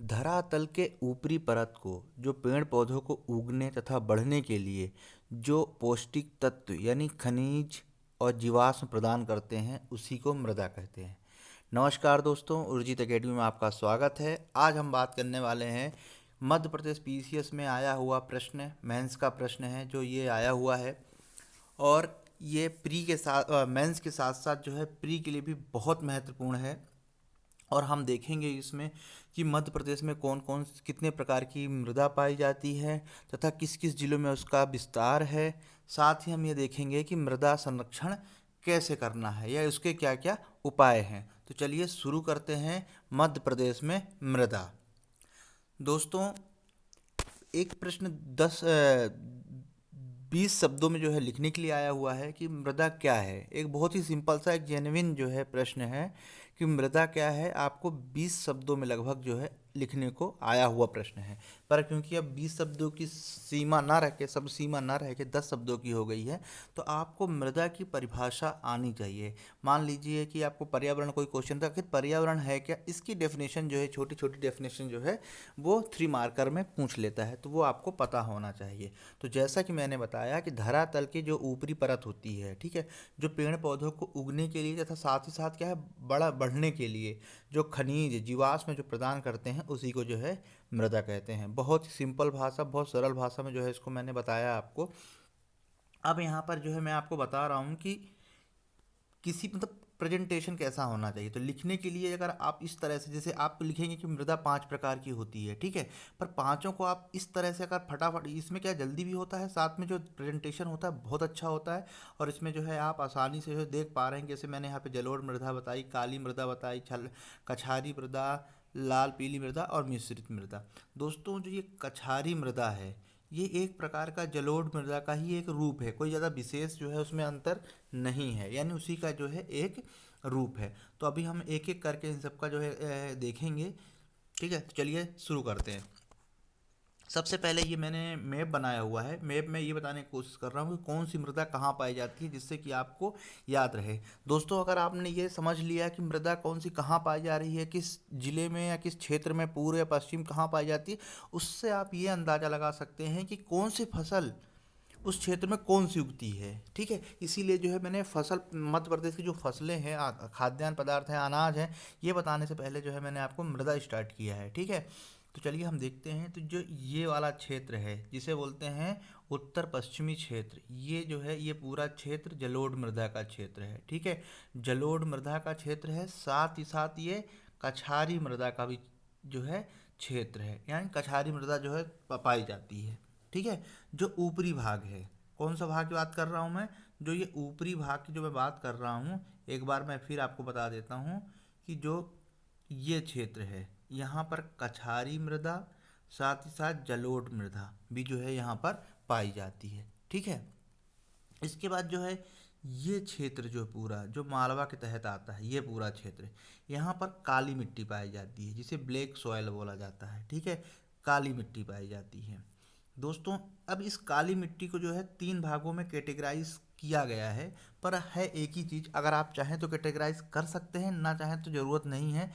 धरातल के ऊपरी परत को जो पेड़ पौधों को उगने तथा बढ़ने के लिए जो पौष्टिक तत्व यानी खनिज और जीवाश्म प्रदान करते हैं उसी को मृदा कहते हैं। नमस्कार दोस्तों, उर्जित एकेडमी में आपका स्वागत है। आज हम बात करने वाले हैं मध्य प्रदेश पीसीएस में आया हुआ प्रश्न, मेंस का प्रश्न है जो ये आया हुआ है। और ये प्री के साथ मेंस के साथ साथ जो है प्री के लिए भी बहुत महत्वपूर्ण है। और हम देखेंगे इसमें कि मध्य प्रदेश में कौन कौन कितने प्रकार की मृदा पाई जाती है तथा किस किस जिलों में उसका विस्तार है। साथ ही हम ये देखेंगे कि मृदा संरक्षण कैसे करना है या उसके क्या क्या उपाय हैं। तो चलिए शुरू करते हैं मध्य प्रदेश में मृदा। दोस्तों, एक प्रश्न 20 शब्दों में जो है लिखने के लिए आया हुआ है कि मृदा क्या है। एक बहुत ही सिंपल सा एक जेन्युइन जो है प्रश्न है कि मृदा क्या है, आपको 20 शब्दों में लगभग जो है लिखने को आया हुआ प्रश्न है। पर क्योंकि अब 20 शब्दों की सीमा ना रह के सब सीमा ना रह के 10 शब्दों की हो गई है, तो आपको मृदा की परिभाषा आनी चाहिए। मान लीजिए कि आपको पर्यावरण कोई क्वेश्चन था, आखिर पर्यावरण है क्या, इसकी डेफिनेशन जो है छोटी छोटी डेफिनेशन जो है वो 3 मार्कर में पूछ लेता है, तो वो आपको पता होना चाहिए। तो जैसा कि मैंने बताया कि धरातल की जो ऊपरी परत होती है, ठीक है, जो पेड़ पौधों को उगने के लिए तथा साथ ही साथ क्या है बड़ा बढ़ने के लिए जो खनिज जीवाश्म जो प्रदान करते हैं उसी को जो है मृदा कहते हैं। बहुत ही सिंपल भाषा, बहुत सरल भाषा में जो है इसको मैंने बताया आपको। अब यहाँ पर जो है मैं आपको बता रहा हूँ कि किसी मतलब प्रेजेंटेशन कैसा होना चाहिए। तो लिखने के लिए अगर आप इस तरह से, जैसे आप लिखेंगे कि मृदा 5 प्रकार की होती है, ठीक है, पर पांचों को आप इस तरह से अगर फटाफट, इसमें क्या जल्दी भी होता है, साथ में जो प्रेजेंटेशन होता है बहुत अच्छा होता है। और इसमें जो है आप आसानी से जो है देख पा रहे हैं, जैसे मैंने यहाँ पे जलोढ़ मृदा बताई, काली मृदा बताई, छल कछारी मृदा, लाल पीली मृदा और मिश्रित मृदा। दोस्तों, जो ये कछारी मृदा है ये एक प्रकार का जलोढ़ मृदा का ही एक रूप है, कोई ज़्यादा विशेष जो है उसमें अंतर नहीं है, यानी उसी का जो है एक रूप है। तो अभी हम एक एक करके इन सबका जो है देखेंगे। ठीक है, तो चलिए शुरू करते हैं। सबसे पहले ये मैंने मैप बनाया हुआ है। मैप में ये बताने की कोशिश कर रहा हूँ कि कौन सी मृदा कहाँ पाई जाती है, जिससे कि आपको याद रहे। दोस्तों, अगर आपने ये समझ लिया कि मृदा कौन सी कहाँ पाई जा रही है, किस जिले में या किस क्षेत्र में, पूर्व या पश्चिम कहाँ पाई जाती है, उससे आप ये अंदाज़ा लगा सकते हैं कि कौन सी फसल उस क्षेत्र में कौन सी उगती है। ठीक है, इसीलिए जो है मैंने फसल, मध्य प्रदेश की जो फसलें हैं, खाद्यान्न पदार्थ हैं, अनाज हैं, ये बताने से पहले जो है मैंने आपको मृदा स्टार्ट किया है। ठीक है, तो चलिए हम देखते हैं। तो जो ये वाला क्षेत्र है जिसे बोलते हैं उत्तर पश्चिमी क्षेत्र, ये जो है ये पूरा क्षेत्र जलोढ़ मृदा का क्षेत्र है। ठीक है, जलोढ़ मृदा का क्षेत्र है, साथ ही साथ ये कछारी मृदा का भी जो है क्षेत्र है, यानी कछारी मृदा जो है पाई जाती है। ठीक है, जो ऊपरी भाग है, कौन सा भाग की बात कर रहा हूँ मैं, जो ये ऊपरी भाग की जो मैं बात कर रहा हूँ, एक बार मैं फिर आपको बता देता हूँ कि जो ये क्षेत्र है यहाँ पर कछारी मृदा, साथ ही साथ जलोढ़ मृदा भी जो है यहाँ पर पाई जाती है। ठीक है, इसके बाद जो है ये क्षेत्र जो पूरा जो मालवा के तहत आता है, ये पूरा क्षेत्र, यहाँ पर काली मिट्टी पाई जाती है जिसे ब्लैक सॉयल बोला जाता है। ठीक है, काली मिट्टी पाई जाती है। दोस्तों, अब इस काली मिट्टी को जो है 3 भागों में कैटेगराइज किया गया है, पर है एक ही चीज़। अगर आप चाहें तो कैटेगराइज कर सकते हैं, ना चाहें तो ज़रूरत नहीं है,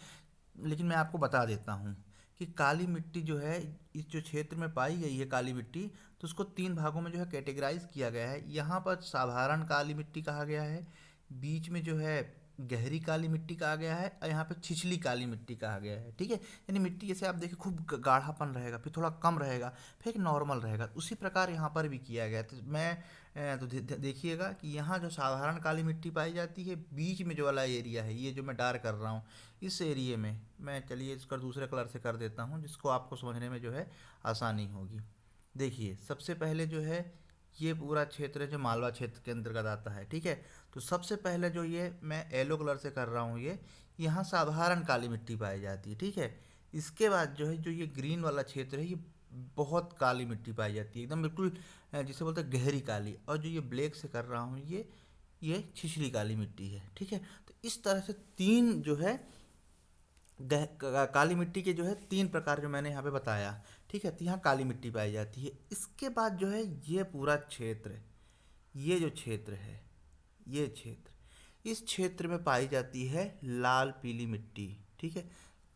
लेकिन मैं आपको बता देता हूँ कि काली मिट्टी जो है इस जो क्षेत्र में पाई गई है काली मिट्टी, तो उसको 3 भागों में जो है कैटेगराइज किया गया है। यहाँ पर साधारण काली मिट्टी कहा गया है, बीच में जो है गहरी काली मिट्टी कहा गया है, और यहाँ पे छिछली काली मिट्टी कहा गया है। ठीक है, यानी मिट्टी जैसे आप देखिए खूब गाढ़ापन रहेगा, फिर थोड़ा कम रहेगा, फिर एक नॉर्मल रहेगा, उसी प्रकार यहाँ पर भी किया गया है। तो मैं तो देखिएगा कि यहाँ जो साधारण काली मिट्टी पाई जाती है, बीच में जो वाला एरिया है, ये जो मैं डार्क कर रहा हूँ, इस एरिए में मैं, चलिए इसका दूसरे कलर से कर देता हूँ जिसको आपको समझने में जो है आसानी होगी। देखिए, सबसे पहले जो है ये पूरा क्षेत्र है जो मालवा क्षेत्र के अंतर्गत आता है। ठीक है, तो सबसे पहले जो ये मैं येलो कलर से कर रहा हूँ, ये यहाँ साधारण काली मिट्टी पाई जाती है। ठीक है, इसके बाद जो है जो ये ग्रीन वाला क्षेत्र है, ये बहुत काली मिट्टी पाई जाती है, एकदम बिल्कुल जिसे बोलते हैं गहरी काली। और जो ये ब्लैक से कर रहा हूँ, ये छिछली काली मिट्टी है। ठीक है, तो इस तरह से तीन जो है काली मिट्टी के जो है 3 प्रकार जो मैंने यहाँ पे बताया। ठीक है, तो यहाँ काली मिट्टी पाई जाती है। इसके बाद जो है ये पूरा क्षेत्र, ये जो क्षेत्र है, ये क्षेत्र, इस क्षेत्र में पाई जाती है लाल पीली मिट्टी। ठीक है,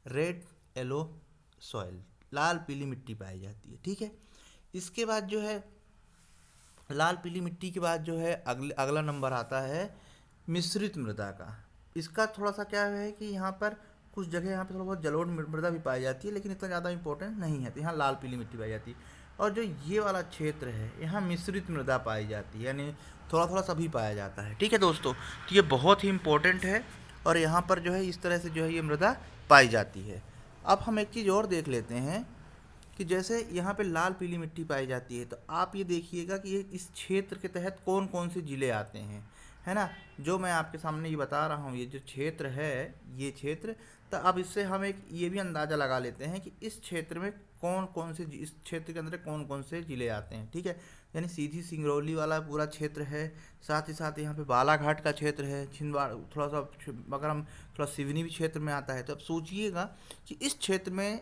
रेड येलो सॉइल, लाल पीली मिट्टी पाई जाती है। ठीक है, इसके बाद जो है लाल पीली मिट्टी के बाद जो है अगला नंबर आता है मिश्रित मृदा का। इसका थोड़ा सा क्या है कि यहाँ पर कुछ जगह यहाँ पे थोड़ा बहुत जलोढ़ मृदा भी पाई जाती है, लेकिन इतना ज़्यादा इंपॉर्टेंट नहीं है, तो यहाँ लाल पीली मिट्टी पाई जाती है। और जो ये वाला क्षेत्र है यहाँ मिश्रित मृदा पाई जाती है, यानी थोड़ा थोड़ा सभी पाया जाता है। ठीक है दोस्तों, तो ये बहुत ही इंपॉर्टेंट है और यहाँ पर जो है इस तरह से जो है ये मृदा पाई जाती है। अब हम एक चीज़ और देख लेते हैं कि जैसे यहाँ पे लाल पीली मिट्टी पाई जाती है, तो आप ये देखिएगा कि ये इस क्षेत्र के तहत कौन कौन से ज़िले आते हैं, है ना। जो मैं आपके सामने ये बता रहा हूँ, ये जो क्षेत्र है, ये क्षेत्र, तो अब इससे हम एक ये भी अंदाज़ा लगा लेते हैं कि इस क्षेत्र में कौन कौन से इस क्षेत्र के अंदर कौन कौन से ज़िले आते हैं। ठीक है, यानी सीधी सिंगरौली वाला पूरा क्षेत्र है, साथ ही साथ यहाँ पे बालाघाट का क्षेत्र है, छिंदवाड़ा थोड़ा सा, अगर हम थोड़ा सिवनी भी क्षेत्र में आता है। तो अब सोचिएगा कि इस क्षेत्र में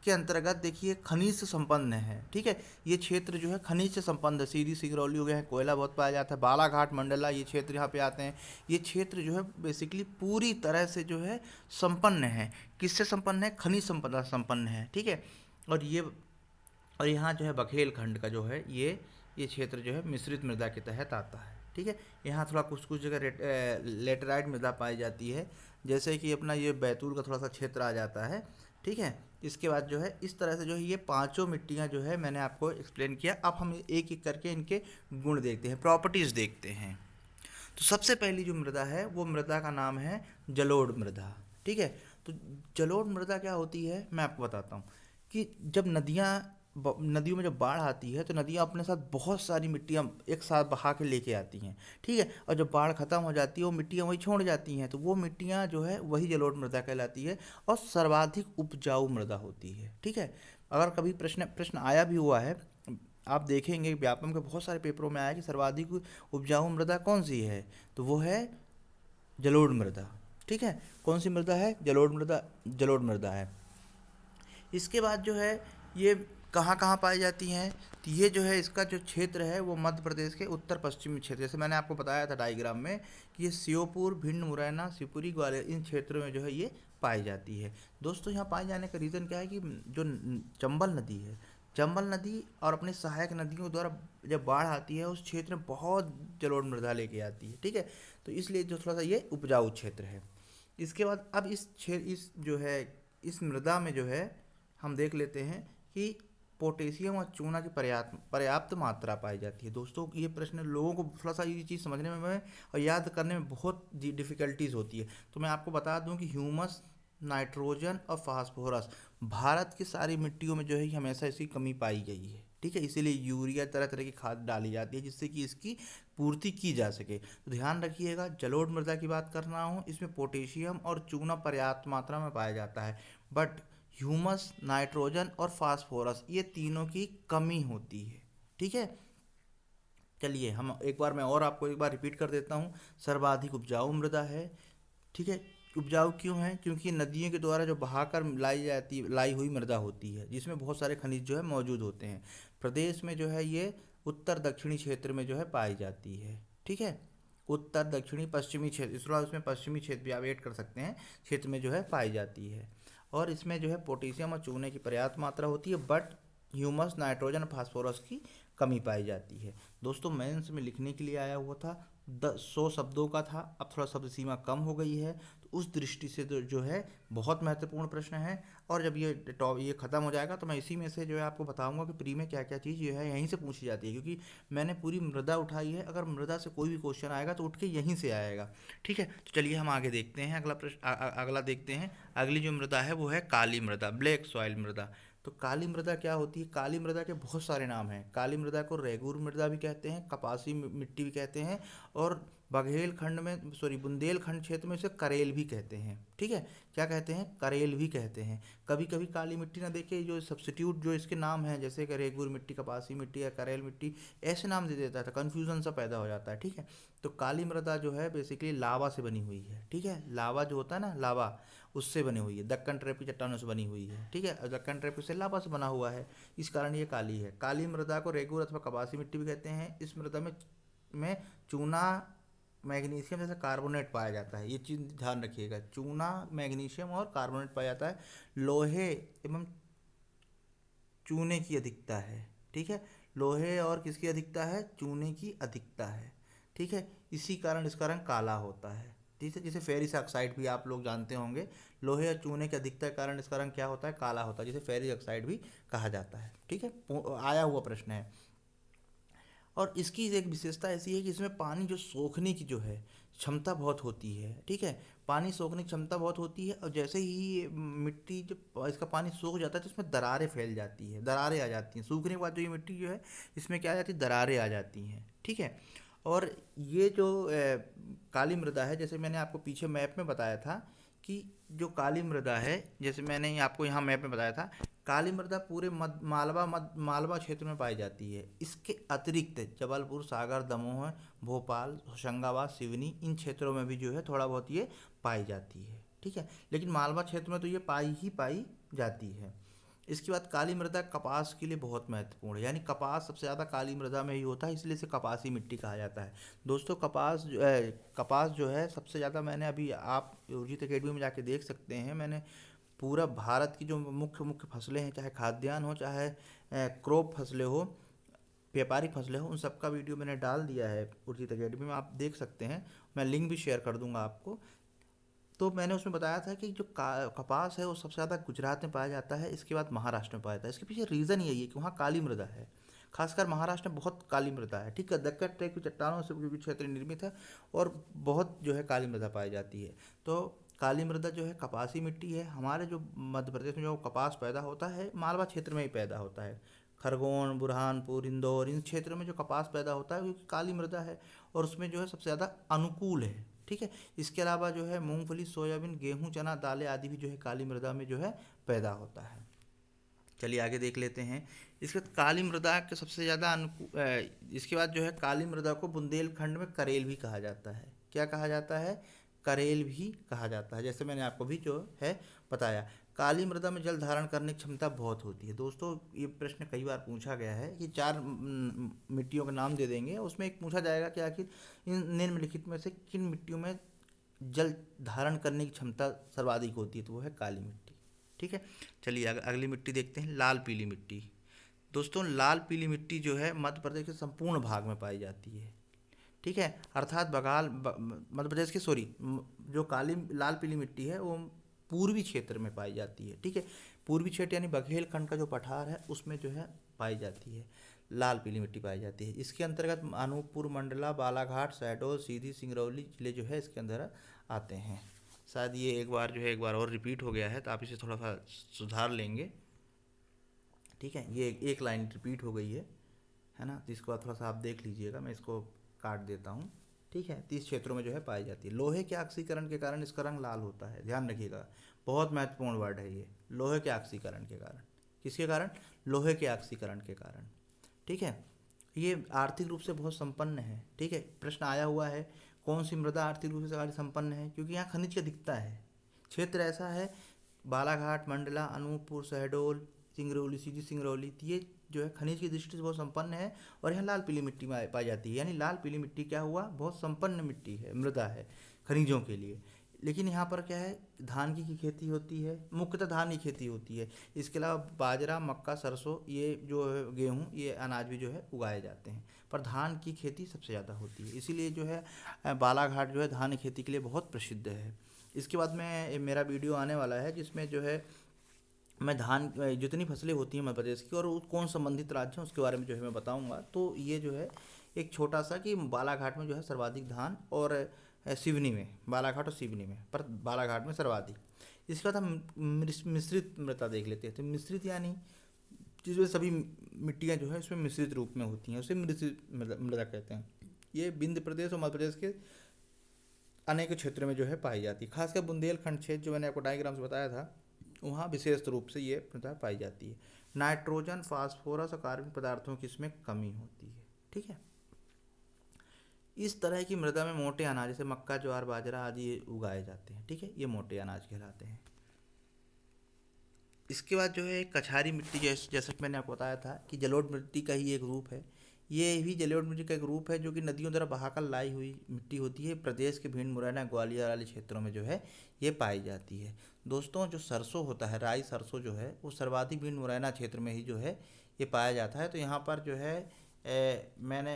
के अंतर्गत देखिए खनिज से संपन्न है। ठीक है, ये क्षेत्र जो है खनिज से संपन्न है, सीधी सिंगरौली हो गया है, कोयला बहुत पाया जाता है, बालाघाट मंडला ये क्षेत्र यहाँ पे आते हैं। ये क्षेत्र जो है बेसिकली पूरी तरह से जो है संपन्न है, किससे संपन्न है, खनिज संपदा संपन्न है। ठीक है, और यहाँ जो है बघेलखंड का जो है ये क्षेत्र जो है मिश्रित मृदा के तहत आता है। ठीक है, यहाँ थोड़ा कुछ कुछ जगह लेटराइट मृदा पाई जाती है, जैसे कि अपना ये बैतूल का थोड़ा सा क्षेत्र आ जाता है। ठीक है, इसके बाद जो है इस तरह से जो है ये पांचों मिट्टियाँ जो है मैंने आपको एक्सप्लेन किया। अब हम एक एक करके इनके गुण देखते हैं, प्रॉपर्टीज़ देखते हैं। तो सबसे पहली जो मृदा है वो मृदा का नाम है जलोढ़ मृदा। ठीक है, तो जलोढ़ मृदा क्या होती है मैं आपको बताता हूँ कि जब नदियों में जब बाढ़ आती है तो नदियाँ अपने साथ बहुत सारी मिट्टियाँ एक साथ बहा के लेके आती हैं। ठीक है, और जब बाढ़ खत्म हो जाती है वो मिट्टियाँ वही छोड़ जाती हैं, तो वो मिट्टियाँ जो है वही जलोढ़ मृदा कहलाती है और सर्वाधिक उपजाऊ मृदा होती है। ठीक है, अगर कभी प्रश्न आया भी हुआ है, आप देखेंगे व्यापम के बहुत सारे पेपरों में आया कि सर्वाधिक उपजाऊ मृदा कौन सी है, तो वो है जलोढ़ मृदा। ठीक है, कौन सी मृदा है, जलोढ़ मृदा है। इसके बाद जो है ये कहाँ कहाँ पाई जाती हैं, तो ये जो है इसका जो क्षेत्र है वो मध्य प्रदेश के उत्तर पश्चिमी क्षेत्र, जैसे मैंने आपको बताया था डायग्राम में कि ये श्योपुर, भिंड, मुरैना, शिवपुरी, ग्वालियर इन क्षेत्रों में जो है ये पाई जाती है। दोस्तों यहाँ पाए जाने का रीज़न क्या है कि जो चंबल नदी है, चंबल नदी और अपनी सहायक नदियों द्वारा जब बाढ़ आती है उस क्षेत्र में बहुत जलोढ़ मृदा लेके आती है। ठीक है, तो इसलिए जो थोड़ा सा ये उपजाऊ क्षेत्र है। इसके बाद अब इस जो है इस मृदा में जो है हम देख लेते हैं कि पोटेशियम और चूना की पर्याप्त मात्रा पाई जाती है। दोस्तों ये प्रश्न लोगों को थोड़ा सा ये चीज़ समझने में और याद करने में बहुत डिफ़िकल्टीज होती है, तो मैं आपको बता दूं कि ह्यूमस, नाइट्रोजन और फास्फोरस भारत की सारी मिट्टियों में जो है हमेशा इसकी कमी पाई गई है। ठीक है, इसीलिए यूरिया तरह तरह की खाद डाली जाती है जिससे कि इसकी पूर्ति की जा सके। तो ध्यान रखिएगा, जलोढ़ मृदा की बात कर रहा हूँ, इसमें पोटेशियम और चूना पर्याप्त मात्रा में पाया जाता है, बट ह्यूमस, नाइट्रोजन और फास्फोरस ये तीनों की कमी होती है। ठीक है, चलिए हम एक बार मैं और आपको एक बार रिपीट कर देता हूँ। सर्वाधिक उपजाऊ मृदा है। ठीक है, उपजाऊ क्यों है, क्योंकि नदियों के द्वारा जो बहाकर लाई हुई मृदा होती है जिसमें बहुत सारे खनिज जो है मौजूद होते हैं। प्रदेश में जो है ये उत्तर दक्षिणी क्षेत्र में जो है पाई जाती है। ठीक है, उत्तर दक्षिणी पश्चिमी क्षेत्र, इस बार उसमें पश्चिमी क्षेत्र भी आप ऐड कर सकते हैं, क्षेत्र में जो है पाई जाती है। और इसमें जो है पोटेशियम और चूने की पर्याप्त मात्रा होती है, बट ह्यूमस, नाइट्रोजन, फास्फोरस की कमी पाई जाती है। दोस्तों मेंस में लिखने के लिए आया हुआ था 100 शब्दों का था, अब थोड़ा शब्द सीमा कम हो गई है, तो उस दृष्टि से जो है बहुत महत्वपूर्ण प्रश्न है। और जब ये ख़त्म हो जाएगा तो मैं इसी में से जो है आपको बताऊंगा कि प्री में क्या क्या चीज़ जो है यहीं से पूछी जाती है, क्योंकि मैंने पूरी मृदा उठाई है, अगर मृदा से कोई भी क्वेश्चन आएगा तो उठ के यहीं से आएगा। ठीक है, तो चलिए हम आगे देखते हैं, अगला प्रश्न अगला देखते हैं। अगली जो मृदा है वो है काली मृदा, ब्लैक सॉइल मृदा। तो काली मृदा क्या होती है, काली मृदा के बहुत सारे नाम हैं। काली मृदा को रेगूर मृदा भी कहते हैं, कपासी मिट्टी भी कहते हैं, और बुंदेलखंड क्षेत्र में इसे करेल भी कहते हैं। ठीक है, क्या कहते हैं, करेल भी कहते हैं। कभी कभी काली मिट्टी ना देखे जो सब्स्टिट्यूट जो इसके नाम हैं, जैसे कि रेगूर मिट्टी, कपासी मिट्टी या करेल मिट्टी, ऐसे नाम दे देता था, कन्फ्यूजन सा पैदा हो जाता है। ठीक है, तो काली मृदा जो है बेसिकली लावा से बनी हुई है। ठीक है, लावा जो होता है ना, लावा, उससे बनी हुई है, दक्कन ट्रैप की चट्टानों से बनी हुई है। ठीक है, और दक्कन ट्रैप से लावा से बना हुआ है, इस कारण ये काली है। काली मृदा को रेगूर अथवा कपासी मिट्टी भी कहते हैं। इस मृदा में चूना, मैग्नीशियम जैसे कार्बोनेट पाया जाता है, ये चीज़ ध्यान रखिएगा, चूना, मैग्नीशियम और कार्बोनेट पाया जाता है। लोहे एवं चूने की अधिकता है। ठीक है, लोहे और किसकी अधिकता है? चूने की अधिकता है। ठीक है, इसी कारण इसका रंग काला होता है। ठीक है, जिसे फेरिस ऑक्साइड भी आप लोग जानते होंगे। लोहे और चूने की अधिकता के कारण इसका रंग क्या होता है? काला होता है, जिसे फेरिस ऑक्साइड भी कहा जाता है। ठीक है, आया हुआ प्रश्न है। और इसकी एक विशेषता ऐसी है कि इसमें पानी जो सोखने की जो है क्षमता बहुत होती है। ठीक है, पानी सोखने की क्षमता बहुत होती है, और जैसे ही ये मिट्टी जब इसका पानी सूख जाता है तो इसमें दरारें फैल जाती है, दरारें आ जाती हैं। सूखने के बाद जो ये मिट्टी जो है इसमें क्या आ जाती है? दरारें आ जाती हैं। ठीक है, और ये जो काली मृदा है, जैसे मैंने आपको पीछे मैप में बताया था कि जो काली मृदा है, जैसे मैंने आपको यहाँ मैप में बताया था, काली मृदा पूरे मालवा क्षेत्र में पाई जाती है। इसके अतिरिक्त जबलपुर, सागर, दमोह, भोपाल, होशंगाबाद, सिवनी, इन क्षेत्रों में भी जो है थोड़ा बहुत ये पाई जाती है। ठीक है, लेकिन मालवा क्षेत्र में तो ये पाई जाती है। इसके बाद काली मृदा कपास के लिए बहुत महत्वपूर्ण है, यानी कपास सबसे ज़्यादा काली मृदा में ही होता है, इसलिए इसे कपासी मिट्टी कहा जाता है। दोस्तों, कपास जो है सबसे ज़्यादा, मैंने अभी आप उर्जित अकेडमी में जाके देख सकते हैं, मैंने पूरा भारत की जो मुख्य मुख्य फसलें हैं, चाहे खाद्यान्न हो, चाहे क्रॉप फसलें हो, व्यापारिक फसलें हो, उन सब का वीडियो मैंने डाल दिया है उर्जित अकेडमी में, आप देख सकते हैं। मैं लिंक भी शेयर कर दूंगा आपको। तो मैंने उसमें बताया था कि जो कपास है वो सबसे ज़्यादा गुजरात में पाया जाता है, इसके बाद महाराष्ट्र में पाया जाता है। इसके पीछे रीज़न यही है कि वहाँ काली मृदा है, खासकर महाराष्ट्र में बहुत काली मृदा है। ठीक है, दक्कन टाइप की चट्टानों से क्योंकि क्षेत्र निर्मित है, और बहुत जो है काली मृदा पाई जाती है। तो काली मृदा जो है कपासी मिट्टी है। हमारे जो मध्य प्रदेश में जो कपास पैदा होता है, मालवा क्षेत्र में ही पैदा होता है। खरगोन, बुरहानपुर, इंदौर, इन क्षेत्रों में जो कपास पैदा होता है क्योंकि काली मृदा है, और उसमें जो है सबसे ज़्यादा अनुकूल है। ठीक है, इसके अलावा जो है मूंगफली, सोयाबीन, गेहूं, चना, दालें आदि भी जो है काली मृदा में जो है पैदा होता है। चलिए आगे देख लेते हैं। इसके बाद काली मृदा के सबसे ज़्यादा इसके बाद जो है काली मृदा को बुंदेलखंड में करेल भी कहा जाता है। क्या कहा जाता है? करेल भी कहा जाता है, जैसे मैंने आपको भी जो है बताया। काली मृदा में जल धारण करने की क्षमता बहुत होती है। दोस्तों, ये प्रश्न कई बार पूछा गया है कि चार मिट्टियों के नाम दे देंगे, उसमें एक पूछा जाएगा कि आखिर इन निम्नलिखित में से किन मिट्टियों में जल धारण करने की क्षमता सर्वाधिक होती है? तो वो है काली मिट्टी। ठीक है, चलिए अगली मिट्टी देखते हैं, लाल पीली मिट्टी। दोस्तों, लाल पीली मिट्टी जो है मध्य प्रदेश के संपूर्ण भाग में पाई जाती है। ठीक है, अर्थात मध्य प्रदेश के जो काली लाल पीली मिट्टी है वो पूर्वी क्षेत्र में पाई जाती है। ठीक है, पूर्वी क्षेत्र यानी बघेलखंड का जो पठार है उसमें जो है पाई जाती है, लाल पीली मिट्टी पाई जाती है। इसके अंतर्गत अनूपपुर, मंडला, बालाघाट, शहडोल, सीधी, सिंगरौली जिले जो है इसके अंदर आते हैं। शायद ये एक बार और रिपीट हो गया है, तो आप इसे थोड़ा सा सुधार लेंगे। ठीक है, ये एक लाइन रिपीट हो गई है ना, तो इसको आप थोड़ा सा आप देख लीजिएगा, मैं इसको काट देता हूँ। ठीक है, 30 क्षेत्रों में जो है पाई जाती है। लोहे के ऑक्सीकरण के कारण इसका रंग लाल होता है, ध्यान रखिएगा, बहुत महत्वपूर्ण वर्ड है ये, लोहे के ऑक्सीकरण के कारण। किसके कारण? लोहे के ऑक्सीकरण के कारण। ठीक है, ये आर्थिक रूप से बहुत संपन्न है। ठीक है, प्रश्न आया हुआ है कौन सी मृदा आर्थिक रूप से संपन्न है, क्योंकि यहाँ खनिज की अधिकता है। क्षेत्र ऐसा है, बालाघाट, मंडला, अनूपपुर, शहडोल, सिंगरौली, सीधी सिंगरौली, ये जो है खनिज की दृष्टि से बहुत संपन्न है, और यहाँ लाल पीली मिट्टी में पाई जाती है। यानी लाल पीली मिट्टी क्या हुआ? बहुत संपन्न मिट्टी है, मृदा है खनिजों के लिए। लेकिन यहाँ पर क्या है, धान की खेती होती है, मुख्यतः धान की खेती होती है। इसके अलावा बाजरा, मक्का, सरसों, ये जो है गेहूँ, ये अनाज भी जो है उगाए जाते हैं, पर धान की खेती सबसे ज़्यादा होती है। इसीलिए जो है बालाघाट जो है धान की खेती के लिए बहुत प्रसिद्ध है। इसके बाद में मेरा वीडियो आने वाला है जिसमें जो है मैं धान जितनी फसलें होती हैं मध्य प्रदेश की और कौन संबंधित राज्य हैं उसके बारे में जो है मैं बताऊंगा। तो ये जो है एक छोटा सा कि बालाघाट में जो है सर्वाधिक धान, और सिवनी में, बालाघाट और सिवनी में, पर बालाघाट में सर्वाधिक। इसके बाद हम मिश्रित मृदा देख लेते हैं। तो मिश्रित यानी जिसमें सभी मिट्टियाँ जो है इसमें मिश्रित रूप में होती हैं, उसे मिश्रित मृदा कहते हैं। ये विंध्य प्रदेश और मध्य प्रदेश के अनेक क्षेत्रों में जो है पाई जाती है। खासकर बुंदेलखंड क्षेत्र जो मैंने आपको डायग्राम से बताया था, वहाँ विशेष रूप से ये मृदा पाई जाती है। नाइट्रोजन, फास्फोरस और कार्बनिक पदार्थों की इसमें कमी होती है। ठीक है, इस तरह की मृदा में मोटे अनाज जैसे मक्का, ज्वार, बाजरा आदि उगाए जाते हैं। ठीक है, ये मोटे अनाज कहलाते हैं। इसके बाद जो है कछारी मिट्टी, जैसा कि मैंने आपको बताया था कि जलोढ़ मिट्टी का ही एक रूप है। ये भी जलोढ़ मिट्टी का एक रूप है जो कि नदियों द्वारा बहाकर लाई हुई मिट्टी होती है। प्रदेश के भिंड, मुरैना, ग्वालियर वाले क्षेत्रों में जो है ये पाई जाती है। दोस्तों जो सरसों होता है, राई सरसों जो है, वो सर्वाधिक भिंड मुरैना क्षेत्र में ही जो है ये पाया जाता है। तो यहाँ पर जो है मैंने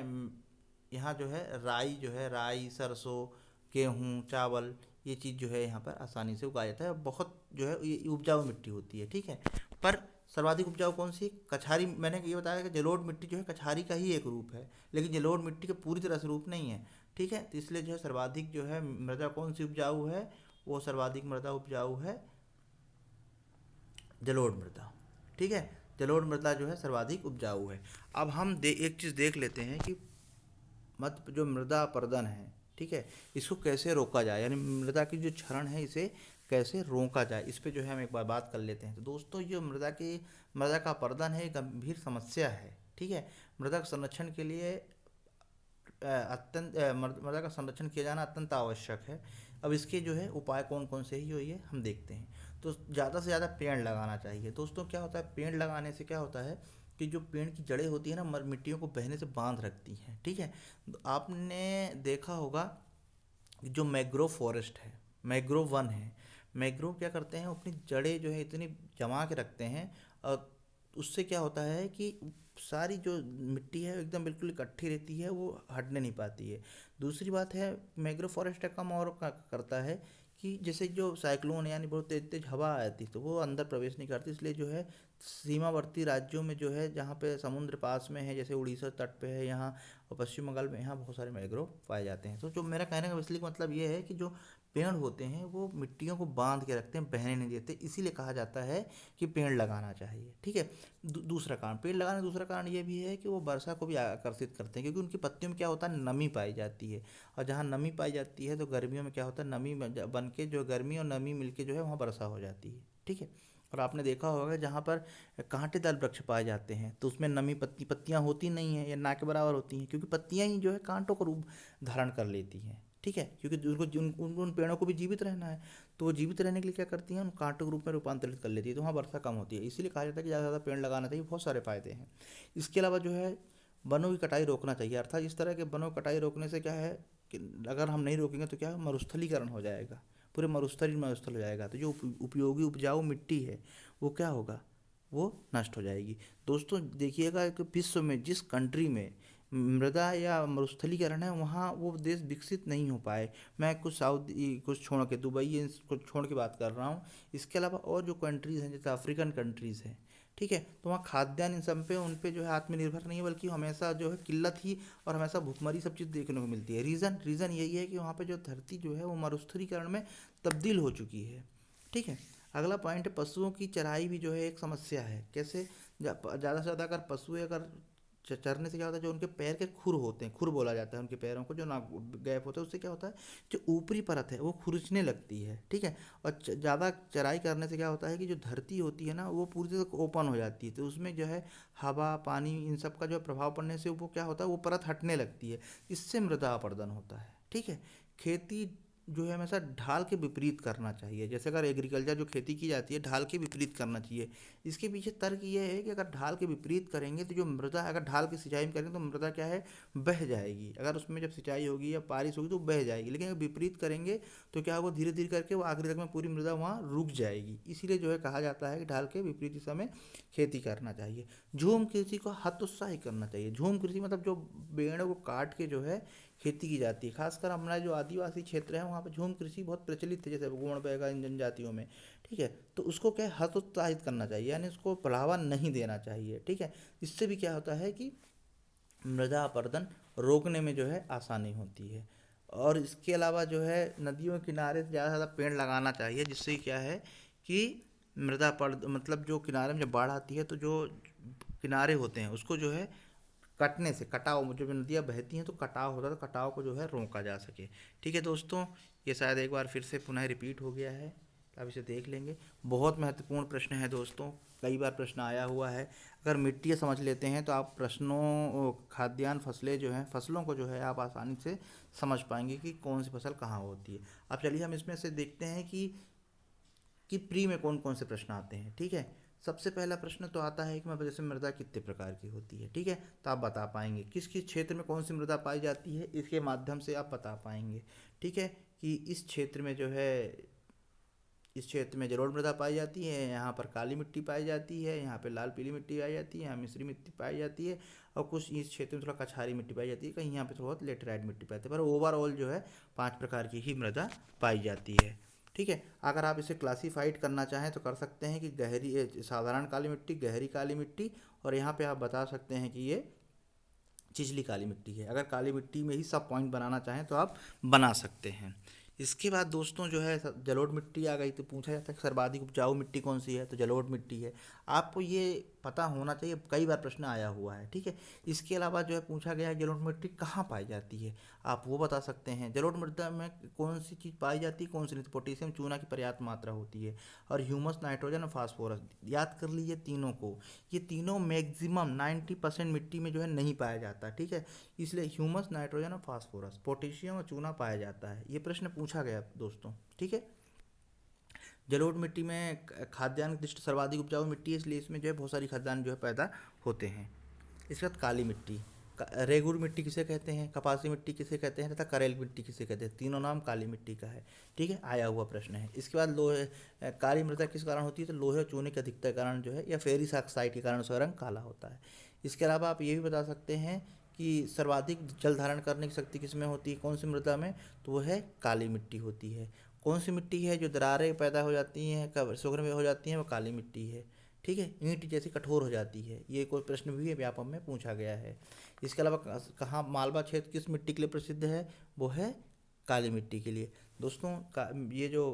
यहाँ जो है राई सरसों, गेहूँ, चावल, ये चीज़ जो है यहाँ पर आसानी से उगाया जाता है। बहुत जो है ये उपजाऊ मिट्टी होती है, ठीक है। पर सर्वाधिक उपजाऊ कौन सी? कछारी। मैंने ये बताया कि जलोढ़ मिट्टी जो है कछारी का ही एक रूप है, लेकिन जलोढ़ मिट्टी का पूरी तरह से रूप नहीं है, ठीक है। तो इसलिए जो है सर्वाधिक जो है मृदा कौन सी उपजाऊ है, वो सर्वाधिक मृदा उपजाऊ है जलोढ़ मृदा, ठीक है। जलोढ़ मृदा जो है सर्वाधिक उपजाऊ है। अब हम एक चीज़ देख लेते हैं कि जो मृदा अपरदन है, ठीक है, इसको कैसे रोका जाए, यानी मृदा की जो क्षरण है इसे कैसे रोका जाए, इस पे जो है हम एक बार बात कर लेते हैं। तो दोस्तों जो मृदा का अपरदन है, गंभीर समस्या है, ठीक है। मृदा के संरक्षण के लिए मृदा का संरक्षण किया जाना अत्यंत आवश्यक है। अब इसके जो है उपाय कौन कौन से ही हुई है हम देखते हैं। तो ज़्यादा से ज़्यादा पेड़ लगाना चाहिए। दोस्तों क्या होता है, पेड़ लगाने से क्या होता है कि जो पेड़ की जड़ें होती है ना, मिट्टियों को बहने से बांध रखती हैं, ठीक है। तो आपने देखा होगा कि जो मैंग्रोव फॉरेस्ट है, मैंग्रोव वन है, मैंग्रोव क्या करते हैं, अपनी जड़ें जो है इतनी जमा के रखते हैं, और उससे क्या होता है कि सारी जो मिट्टी है एकदम बिल्कुल इकट्ठी रहती है, वो हटने नहीं पाती है। दूसरी बात है, मैंग्रोव फॉरेस्ट का काम और करता है कि जैसे जो साइक्लोन यानी बहुत तेज तेज हवा आती है तो वो अंदर प्रवेश नहीं करती, इसलिए जो है सीमावर्ती राज्यों में जो है जहाँ पे समुद्र पास में है, जैसे उड़ीसा तट पे है यहाँ और पश्चिम बंगाल में, यहाँ बहुत सारे मैंग्रोव पाए जाते हैं। तो जो मेरा कहने का इसलिए मतलब ये है कि जो पेड़ होते हैं वो मिट्टियों को बांध के रखते हैं, बहने नहीं देते, इसीलिए कहा जाता है कि पेड़ लगाना चाहिए, ठीक है। दूसरा कारण पेड़ लगाने का दूसरा कारण ये भी है कि वो वर्षा को भी आकर्षित करते हैं, क्योंकि उनकी पत्तियों में क्या होता है, नमी पाई जाती है, और जहाँ नमी पाई जाती है तो गर्मियों में क्या होता है, नमी बन के जो गर्मी और नमी मिलके जो है वहाँ वर्षा हो जाती है, ठीक है। और आपने देखा होगा जहाँ पर कांटेदार वृक्ष पाए जाते हैं तो उसमें नमी पत्तियाँ होती नहीं है या ना के बराबर होती हैं, क्योंकि पत्तियाँ ही जो है कांटों का रूप धारण कर लेती हैं, ठीक है। क्योंकि उनको उन पेड़ों को भी जीवित रहना है, तो वो जीवित रहने के लिए क्या करती हैं, उन कांटों के रूप में रूपांतरित कर लेती है, तो वहाँ वर्षा कम होती है। इसीलिए कहा जाता है कि ज़्यादा से ज़्यादा पेड़ लगाना चाहिए, बहुत सारे फायदे हैं। इसके अलावा जो है वनों की कटाई रोकना चाहिए, अर्थात इस तरह के वनों की कटाई रोकने से क्या है कि अगर हम नहीं रोकेंगे तो क्या है, मरुस्थलीकरण हो जाएगा, पूरे मरुस्थल हो जाएगा, तो जो उपयोगी उपजाऊ मिट्टी है वो क्या होगा, वो नष्ट हो जाएगी। दोस्तों देखिएगा कि विश्व में जिस कंट्री में मृदा या मरुस्थलीकरण है वहाँ वो देश विकसित नहीं हो पाए। मैं कुछ छोड़ के दुबई को छोड़ के बात कर रहा हूँ। इसके अलावा और जो कंट्रीज़ हैं जैसे अफ्रीकन कंट्रीज़ हैं, ठीक है, तो वहाँ खाद्यान्न इन सब पे उन पे जो है आत्मनिर्भर नहीं है, बल्कि हमेशा जो है किल्लत ही और हमेशा भुखमरी सब चीज़ देखने को मिलती है। रीज़न यही है कि वहाँ पे जो धरती जो है वो मरुस्थलीकरण में तब्दील हो चुकी है, ठीक है। अगला पॉइंट है, पशुओं की चराई भी जो है एक समस्या है। कैसे? ज़्यादा से ज़्यादा अगर पशु अगर चरने से क्या होता है, जो उनके पैर के खुर होते हैं, खुर बोला जाता है उनके पैरों को, जो ना गैप होता है, उससे क्या होता है, जो ऊपरी परत है वो खुरचने लगती है, ठीक है। और ज़्यादा चराई करने से क्या होता है कि जो धरती होती है ना वो पूरी तरह से ओपन हो जाती है, तो उसमें जो है हवा पानी इन सब का जो प्रभाव पड़ने से वो क्या होता है, वो परत हटने लगती है, इससे मृदा अपरदन होता है, ठीक है। खेती जो है हमेशा ढाल के विपरीत करना चाहिए। जैसे अगर एग्रीकल्चर जो खेती की जाती है ढाल के विपरीत करना चाहिए। इसके पीछे तर्क ये है कि अगर ढाल के विपरीत करेंगे तो जो मृदा, अगर ढाल की सिंचाई में करेंगे तो मृदा क्या है, बह जाएगी। अगर उसमें जब सिंचाई होगी या बारिश होगी तो बह जाएगी, लेकिन अगर विपरीत करेंगे तो क्या होगा, धीरे धीरे करके वो आखिरी तक में पूरी मृदा वहाँ रुक जाएगी। इसीलिए जो है कहा जाता है कि ढाल के विपरीत दिशा में खेती करना चाहिए। झूम कृषि को हतोत्साहित करना चाहिए। झूम कृषि मतलब जो पेड़ों को काट के जो है खेती की जाती है, खासकर हमारा जो आदिवासी क्षेत्र है वहाँ पर झूम कृषि बहुत प्रचलित है, जैसे गोंड बैगा इन जनजातियों में, ठीक है। तो उसको क्या है, हतोत्साहित करना चाहिए, यानी उसको बढ़ावा नहीं देना चाहिए, ठीक है। इससे भी क्या होता है कि मृदा अपरदन रोकने में जो है आसानी होती है। और इसके अलावा जो है नदियों के किनारे से ज़्यादा से ज़्यादा पेड़ लगाना चाहिए, जिससे क्या है कि मृदा अपरद मतलब जो किनारे में जब बाढ़ आती है तो जो किनारे होते हैं उसको जो है कटने से, कटाव, जब नदियाँ बहती हैं तो कटाव होता है, तो कटाव को जो है रोका जा सके, ठीक है। दोस्तों ये शायद एक बार फिर से पुनः रिपीट हो गया है, आप इसे देख लेंगे। बहुत महत्वपूर्ण प्रश्न है दोस्तों, कई बार प्रश्न आया हुआ है। अगर मिट्टी समझ लेते हैं तो आप खाद्यान्न फसलें जो हैं, फसलों को जो है आप आसानी से समझ पाएंगे कि कौन सी फसल कहाँ होती है। अब चलिए हम इसमें से देखते हैं कि प्री में कौन कौन से प्रश्न आते हैं, ठीक है। सबसे पहला प्रश्न तो आता है कि मध्य प्रदेश में मृदा कितने प्रकार की होती है, ठीक है। तो आप बता पाएंगे किस किस क्षेत्र में कौन सी मृदा पाई जाती है, इसके माध्यम से आप बता पाएंगे, ठीक है। कि इस क्षेत्र में जो है, इस क्षेत्र में जलोढ़ मृदा पाई जाती है, यहाँ पर काली मिट्टी पाई जाती है, यहाँ पे लाल पीली मिट्टी पाई जाती है, यहाँ मिश्री मिट्टी पाई जाती है, और कुछ इस क्षेत्र में थोड़ा कछारी मिट्टी पाई जाती है, कहीं यहाँ पे थोड़ा बहुत लेटराइट मिट्टी पाई जाती है, पर ओवरऑल जो है 5 प्रकार की ही मृदा पाई जाती है, ठीक है। अगर आप इसे क्लासीफाइड करना चाहें तो कर सकते हैं कि गहरी साधारण काली मिट्टी, गहरी काली मिट्टी, और यहाँ पे आप बता सकते हैं कि ये छिछली काली मिट्टी है। अगर काली मिट्टी में ही सब पॉइंट बनाना चाहें तो आप बना सकते हैं। इसके बाद दोस्तों जो है जलोढ़ मिट्टी आ गई, तो पूछा जाता है कि सर्वाधिक उपजाऊ मिट्टी कौन सी है, तो जलोढ़ मिट्टी है। आपको ये पता होना चाहिए, कई बार प्रश्न आया हुआ है, ठीक है। इसके अलावा जो है पूछा गया है जलोढ़ मिट्टी कहाँ पाई जाती है, आप वो बता सकते हैं। जलोढ़ मृदा में कौन सी चीज़ पाई जाती है, कौन सी नहीं, तो पोटेशियम चूना की पर्याप्त मात्रा होती है, और ह्यूमस, नाइट्रोजन और फास्फोरस। याद कर लीजिए तीनों को, ये तीनों मैक्सिमम 90% मिट्टी में जो है नहीं पाया जाता, ठीक है। इसलिए ह्यूमस, नाइट्रोजन और फास्फोरस, पोटेशियम और चूना पाया जाता है। ये प्रश्न पूछा गया दोस्तों, ठीक है। जलोढ़ मिट्टी में खाद्यान्न दृष्टि सर्वाधिक उपजाऊ मिट्टी है, इसलिए इसमें जो है बहुत सारी खाद्यान्न जो है पैदा होते हैं। इसके बाद काली मिट्टी, रेगुर मिट्टी किसे कहते हैं, कपासी मिट्टी किसे कहते हैं, तथा करेल मिट्टी किसे कहते हैं, तीनों नाम काली मिट्टी का है, ठीक है। आया हुआ प्रश्न है। इसके बाद लोहे, काली मृदा किस कारण होती है, तो लोहे और चूने के अधिकतर कारण जो है, या फेरिस ऑक्साइड के कारण उसका रंग काला होता है। इसके अलावा आप ये भी बता सकते हैं कि सर्वाधिक जल धारण करने की शक्ति किस में होती है, कौन सी मृदा में, तो वो है काली मिट्टी होती है। कौन सी मिट्टी है जो दरारें पैदा हो जाती हैं, कब शुग्र में हो जाती हैं, वो काली मिट्टी है, ठीक है। ईंट जैसी कठोर हो जाती है, ये कोई प्रश्न भी व्यापम में पूछा गया है। इसके अलावा कहाँ मालवा क्षेत्र किस मिट्टी के लिए प्रसिद्ध है, वो है काली मिट्टी के लिए। दोस्तों ये जो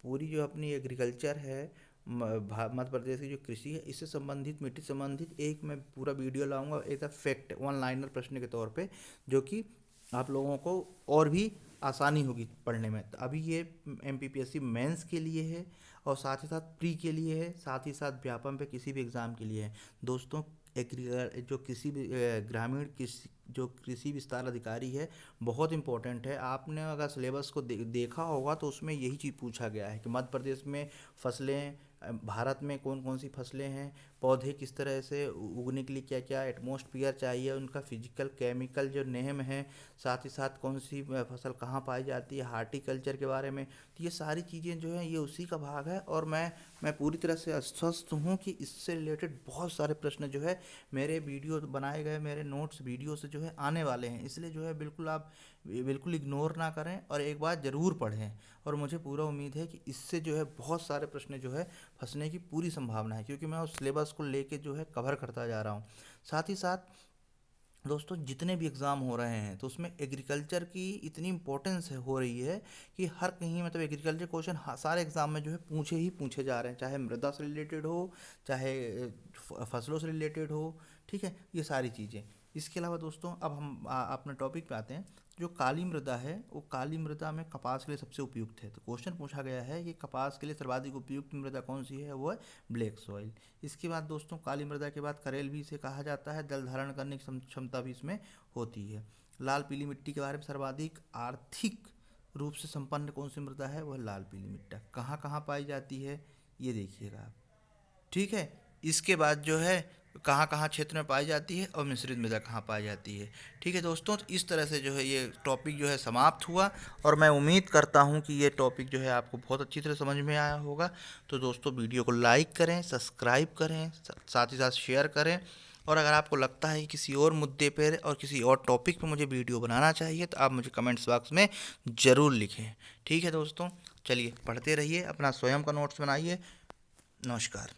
पूरी जो अपनी एग्रीकल्चर है, मध्य प्रदेश की जो कृषि है, इससे संबंधित, मिट्टी संबंधित एक मैं पूरा वीडियो लाऊंगा as a fact, one liner प्रश्न के तौर पे, जो कि आप लोगों को और भी आसानी होगी पढ़ने में। तो अभी ये MPPSC मेंस के लिए है, और साथ ही साथ प्री के लिए है, साथ ही साथ व्यापम पे किसी भी एग्ज़ाम के लिए है दोस्तों। जो किसी भी ग्रामीण कृषि, जो कृषि विस्तार अधिकारी है, बहुत इंपॉर्टेंट है। आपने अगर सिलेबस को देखा होगा तो उसमें यही चीज़ पूछा गया है कि मध्य प्रदेश में फसलें, भारत में कौन कौन सी फसलें हैं, पौधे किस तरह से उगने के लिए क्या क्या एटमॉस्फेयर चाहिए, उनका फिजिकल केमिकल जो नेम है, साथ ही साथ कौन सी फसल कहाँ पाई जाती है, हार्टिकल्चर के बारे में। तो ये सारी चीज़ें जो हैं ये उसी का भाग है, और मैं पूरी तरह से आश्वस्त हूँ कि इससे रिलेटेड बहुत सारे प्रश्न जो है मेरे वीडियो बनाए गए, मेरे नोट्स वीडियो से जो है आने वाले हैं। इसलिए जो है बिल्कुल आप बिल्कुल इग्नोर ना करें, और एक बार ज़रूर पढ़ें। और मुझे पूरा उम्मीद है कि इससे जो है बहुत सारे प्रश्न जो है फंसने की पूरी संभावना है, क्योंकि मैं उस सिलेबस को लेके जो है कवर करता जा रहा हूँ। साथ ही साथ दोस्तों जितने भी एग्ज़ाम हो रहे हैं तो उसमें एग्रीकल्चर की इतनी इंपॉर्टेंस हो रही है कि हर कहीं मतलब एग्रीकल्चर क्वेश्चन सारे एग्ज़ाम में जो है पूछे ही पूछे जा रहे हैं, चाहे मृदा से रिलेटेड हो, चाहे फसलों से रिलेटेड हो, ठीक है, ये सारी चीज़ें। इसके अलावा दोस्तों अब हम अपने टॉपिक पे आते हैं। जो काली मृदा है, वो काली मृदा में कपास के लिए सबसे उपयुक्त है। तो क्वेश्चन पूछा गया है कि कपास के लिए सर्वाधिक उपयुक्त मृदा कौन सी है, वो है ब्लैक सॉइल। इसके बाद दोस्तों काली मृदा के बाद करेल भी इसे कहा जाता है, जल धारण करने की क्षमता भी इसमें होती है। लाल पीली मिट्टी के बारे में, सर्वाधिक आर्थिक रूप से संपन्न कौन सी मृदा है, वह लाल पीली मिट्टी कहाँ कहाँ पाई जाती है, ये देखिएगा आप, ठीक है। इसके बाद जो है कहाँ कहाँ क्षेत्र में पाई जाती है, और मिश्रित मृदा कहाँ पाई जाती है, ठीक है दोस्तों। तो इस तरह से जो है ये टॉपिक जो है समाप्त हुआ, और मैं उम्मीद करता हूँ कि ये टॉपिक जो है आपको बहुत अच्छी तरह समझ में आया होगा। तो दोस्तों वीडियो को लाइक करें, सब्सक्राइब करें, साथ ही साथ शेयर करें, और अगर आपको लगता है कि किसी और मुद्दे पर और किसी और टॉपिक पर मुझे वीडियो बनाना चाहिए तो आप मुझे कमेंट्स बॉक्स में ज़रूर लिखें, ठीक है दोस्तों। चलिए पढ़ते रहिए, अपना स्वयं का नोट्स बनाइए। नमस्कार।